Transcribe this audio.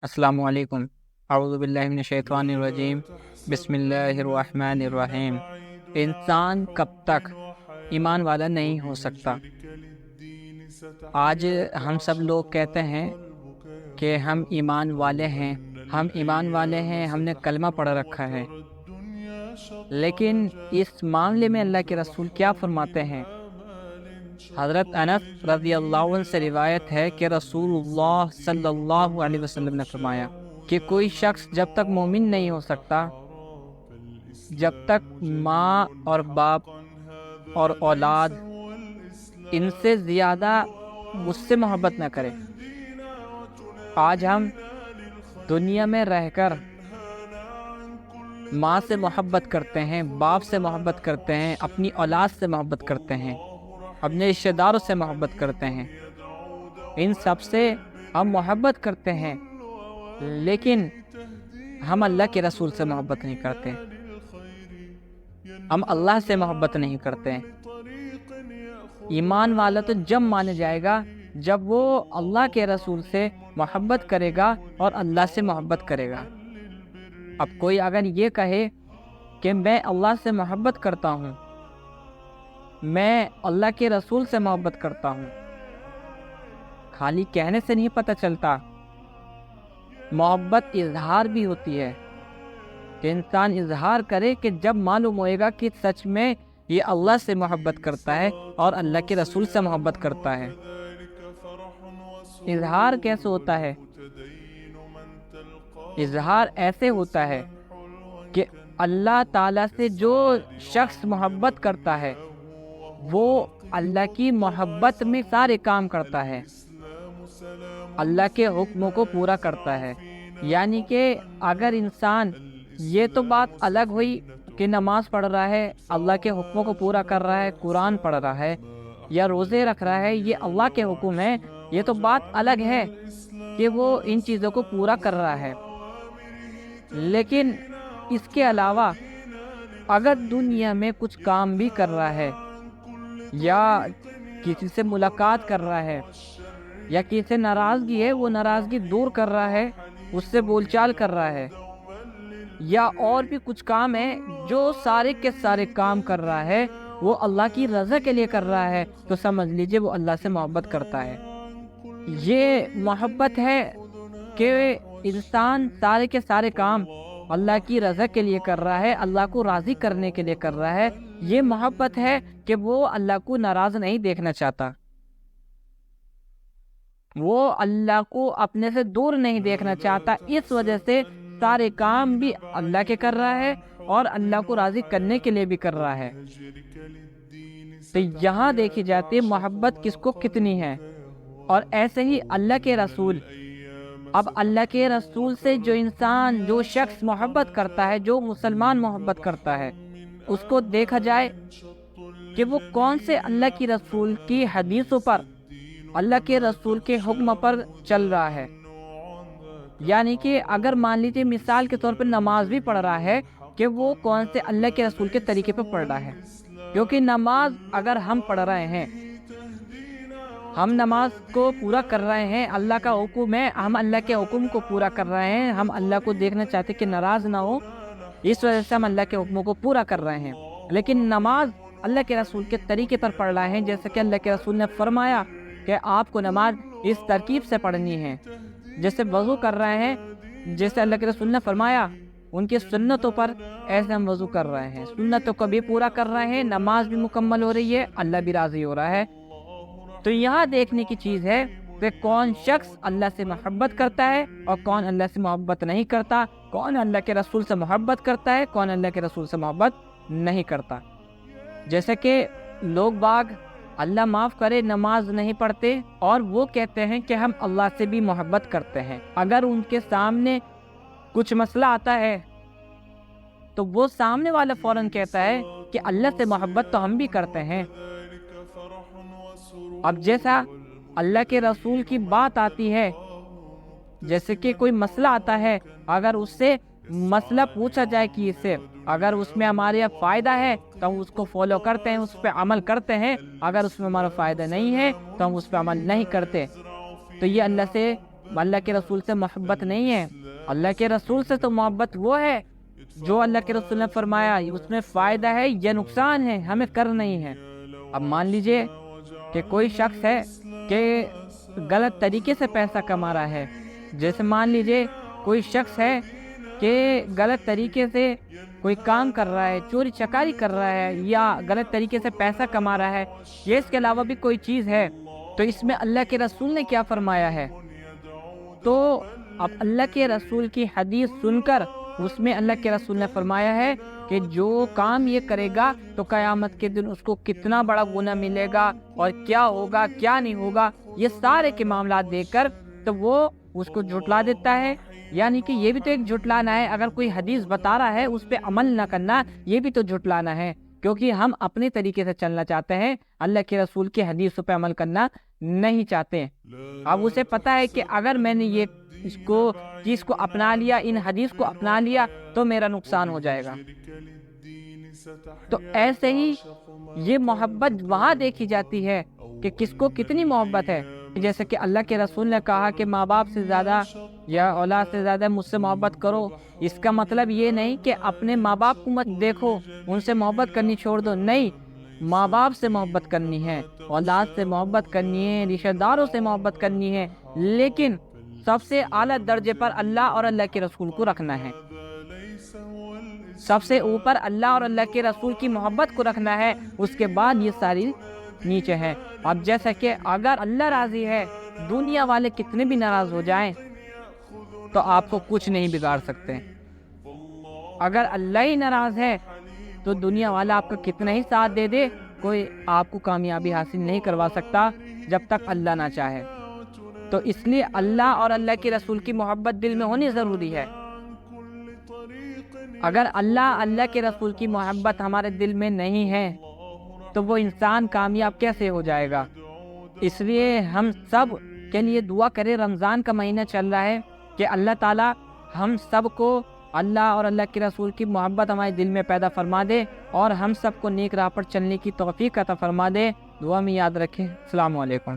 السلام علیکم۔ اعوذ باللہ من الشیطان الرجیم، بسم اللہ الرحمن الرحیم۔ انسان کب تک ایمان والا نہیں ہو سکتا؟ آج ہم سب لوگ کہتے ہیں کہ ہم ایمان والے ہیں، ہم نے کلمہ پڑھ رکھا ہے، لیکن اس معاملے میں اللہ کے رسول کیا فرماتے ہیں؟ حضرت انس رضی اللہ عنہ سے روایت ہے کہ رسول اللہ صلی اللہ علیہ وسلم نے فرمایا کہ کوئی شخص جب تک مومن نہیں ہو سکتا جب تک ماں اور باپ اور اولاد ان سے زیادہ مجھ سے محبت نہ کرے۔ آج ہم دنیا میں رہ کر ماں سے محبت کرتے ہیں، باپ سے محبت کرتے ہیں، اپنی اولاد سے محبت کرتے ہیں، اپنے رشتہ داروں سے محبت کرتے ہیں، ان سب سے ہم محبت کرتے ہیں، لیکن ہم اللہ کے رسول سے محبت نہیں کرتے، ہم اللہ سے محبت نہیں کرتے۔ ایمان والا تو جب مانا جائے گا جب وہ اللہ کے رسول سے محبت کرے گا اور اللہ سے محبت کرے گا۔ اب کوئی اگر یہ کہے کہ میں اللہ سے محبت کرتا ہوں، میں اللہ کے رسول سے محبت کرتا ہوں، خالی کہنے سے نہیں پتہ چلتا، محبت اظہار بھی ہوتی ہے کہ انسان اظہار کرے کہ جب معلوم ہوئے گا کہ سچ میں یہ اللہ سے محبت کرتا ہے اور اللہ کے رسول سے محبت کرتا ہے۔ اظہار کیسے ہوتا ہے؟ اظہار ایسے ہوتا ہے کہ اللہ تعالیٰ سے جو شخص محبت کرتا ہے وہ اللہ کی محبت میں سارے کام کرتا ہے، اللہ کے حکموں کو پورا کرتا ہے۔ یعنی کہ اگر انسان، یہ تو بات الگ ہوئی کہ نماز پڑھ رہا ہے، اللہ کے حکموں کو پورا کر رہا ہے، قرآن پڑھ رہا ہے یا روزے رکھ رہا ہے، یہ اللہ کے حکم ہے، یہ تو بات الگ ہے کہ وہ ان چیزوں کو پورا کر رہا ہے۔ لیکن اس کے علاوہ اگر دنیا میں کچھ کام بھی کر رہا ہے یا کسی سے ملاقات کر رہا ہے یا کسی سے ناراضگی ہے، وہ ناراضگی دور کر رہا ہے، اس سے بول چال کر رہا ہے، یا اور بھی کچھ کام ہے، جو سارے کے سارے کام کر رہا ہے وہ اللہ کی رضا کے لیے کر رہا ہے، تو سمجھ لیجئے وہ اللہ سے محبت کرتا ہے۔ یہ محبت ہے کہ انسان سارے کے سارے کام اللہ کی رضا کے لیے کر رہا ہے، اللہ کو راضی کرنے کے لیے کر رہا ہے۔ یہ محبت ہے کہ وہ اللہ کو ناراض نہیں دیکھنا چاہتا، وہ اللہ کو اپنے سے دور نہیں دیکھنا چاہتا، اس وجہ سے سارے کام بھی اللہ کے کر رہا ہے اور اللہ کو راضی کرنے کے لیے بھی کر رہا ہے۔ تو یہاں دیکھی جاتی ہے محبت کس کو کتنی ہے۔ اور ایسے ہی اللہ کے رسول، اب اللہ کے رسول سے جو انسان، جو شخص محبت کرتا ہے، جو مسلمان محبت کرتا ہے، اس کو دیکھا جائے کہ وہ کون سے اللہ کی رسول کی حدیثوں پر، اللہ کے رسول کے حکم پر چل رہا ہے۔ یعنی کہ اگر مان لیجیے مثال کے طور پر نماز بھی پڑھ رہا ہے کہ وہ کون سے اللہ کے رسول کے طریقے پر پڑھ رہا ہے، کیونکہ نماز اگر ہم پڑھ رہے ہیں، ہم نماز کو پورا کر رہے ہیں، اللہ کا حکم ہے، ہم اللہ کے حکم کو پورا کر رہے ہیں، ہم اللہ کو دیکھنا چاہتے کہ ناراض نہ ہو، اس وجہ سے ہم اللہ کے حکموں کو پورا کر رہے ہیں۔ لیکن نماز اللہ کے رسول کے طریقے پر پڑھ رہے ہیں، جیسے کہ اللہ کے رسول نے فرمایا کہ آپ کو نماز اس ترکیب سے پڑھنی ہے، جیسے وضو کر رہے ہیں، جیسے اللہ کے رسول نے فرمایا ان کی سنتوں پر، ایسے ہم وضو کر رہے ہیں، سنتوں کو بھی پورا کر رہے ہیں، نماز بھی مکمل ہو رہی ہے، اللہ بھی راضی ہو رہا ہے۔ تو یہاں دیکھنے کی چیز ہے کہ کون شخص اللہ سے محبت کرتا ہے اور کون اللہ سے محبت نہیں کرتا، کون اللہ کے رسول سے محبت کرتا ہے، کون اللہ کے رسول سے محبت نہیں کرتا۔ جیسے کہ لوگ باغ، اللہ معاف کرے، نماز نہیں پڑھتے اور وہ کہتے ہیں کہ ہم اللہ سے بھی محبت کرتے ہیں۔ اگر ان کے سامنے کچھ مسئلہ آتا ہے تو وہ سامنے والا فوراً کہتا ہے کہ اللہ سے محبت تو ہم بھی کرتے ہیں۔ اب جیسا اللہ کے رسول کی بات آتی ہے، جیسے کہ کوئی مسئلہ آتا ہے، اگر اس سے مسئلہ پوچھا جائے کہ اسے اگر اس میں ہمارے فائدہ ہے تو ہم اس کو فالو کرتے ہیں، اس پہ عمل کرتے ہیں، اگر اس میں ہمارا فائدہ نہیں ہے تو ہم اس پہ عمل نہیں کرتے۔ تو یہ اللہ سے اللہ کے رسول سے محبت نہیں ہے۔ اللہ کے رسول سے تو محبت وہ ہے جو اللہ کے رسول نے فرمایا اس میں فائدہ ہے یا نقصان ہے، ہمیں کر نہیں ہے۔ اب مان لیجئے کہ کوئی شخص ہے کہ غلط طریقے سے پیسہ کما رہا ہے، جیسے مان لیجئے کوئی شخص ہے کہ غلط طریقے سے کوئی کام کر رہا ہے، چوری چکاری کر رہا ہے یا غلط طریقے سے پیسہ کما رہا ہے، یہ اس کے علاوہ بھی کوئی چیز ہے، تو اس میں اللہ کے رسول نے کیا فرمایا ہے؟ تو اب اللہ کے رسول کی حدیث سن کر اس میں اللہ کے رسول نے فرمایا ہے کہ جو کام یہ کرے گا تو قیامت کے دن اس کو کتنا بڑا گناہ ملے گا اور کیا ہوگا کیا نہیں ہوگا، یہ سارے کے معاملات دیکھ کر تو وہ اس کو جھٹلا دیتا ہے۔ یعنی کہ یہ بھی تو ایک جھٹلانا ہے، اگر کوئی حدیث بتا رہا ہے اس پہ عمل نہ کرنا یہ بھی تو جھٹلانا ہے، کیونکہ ہم اپنے طریقے سے چلنا چاہتے ہیں، اللہ کے رسول کی حدیثوں پہ عمل کرنا نہیں چاہتے۔ اب اسے پتا ہے کہ اگر میں نے یہ چیز کو اپنا لیا، ان حدیث کو اپنا لیا تو میرا نقصان ہو جائے گا۔ تو ایسے ہی یہ محبت وہاں دیکھی جاتی ہے کہ کس کو کتنی محبت ہے۔ جیسے کہ اللہ کے رسول نے کہا کہ ماں باپ سے زیادہ یا اولاد سے زیادہ مجھ سے محبت کرو، اس کا مطلب یہ نہیں کہ اپنے ماں باپ کو مت دیکھو، ان سے محبت کرنی چھوڑ دو، نہیں، ماں باپ سے محبت کرنی ہے، اولاد سے محبت کرنی ہے، رشتہ داروں سے محبت کرنی ہے، لیکن سب سے اعلیٰ درجے پر اللہ اور اللہ کے رسول کو رکھنا ہے، سب سے اوپر اللہ اور اللہ کے رسول کی محبت کو رکھنا ہے، اس کے بعد یہ ساری نیچے ہے۔ اب جیسا کہ اگر اللہ راضی ہے، دنیا والے کتنے بھی ناراض ہو جائیں تو آپ کو کچھ نہیں بگاڑ سکتے۔ اگر اللہ ہی ناراض ہے تو دنیا والا آپ کا کتنا ہی ساتھ دے دے، کوئی آپ کو کامیابی حاصل نہیں کروا سکتا جب تک اللہ نہ چاہے۔ تو اس لیے اللہ اور اللہ کے رسول کی محبت دل میں ہونی ضروری ہے۔ اگر اللہ کے رسول کی محبت ہمارے دل میں نہیں ہے تو وہ انسان کامیاب کیسے ہو جائے گا؟ اس لیے ہم سب کے لیے دعا کریں، رمضان کا مہینہ چل رہا ہے، کہ اللہ تعالی ہم سب کو اللہ اور اللہ کے رسول کی محبت ہمارے دل میں پیدا فرما دے اور ہم سب کو نیک راہ پر چلنے کی توفیق عطا فرما دے۔ دعا میں یاد رکھیں۔ السلام علیکم۔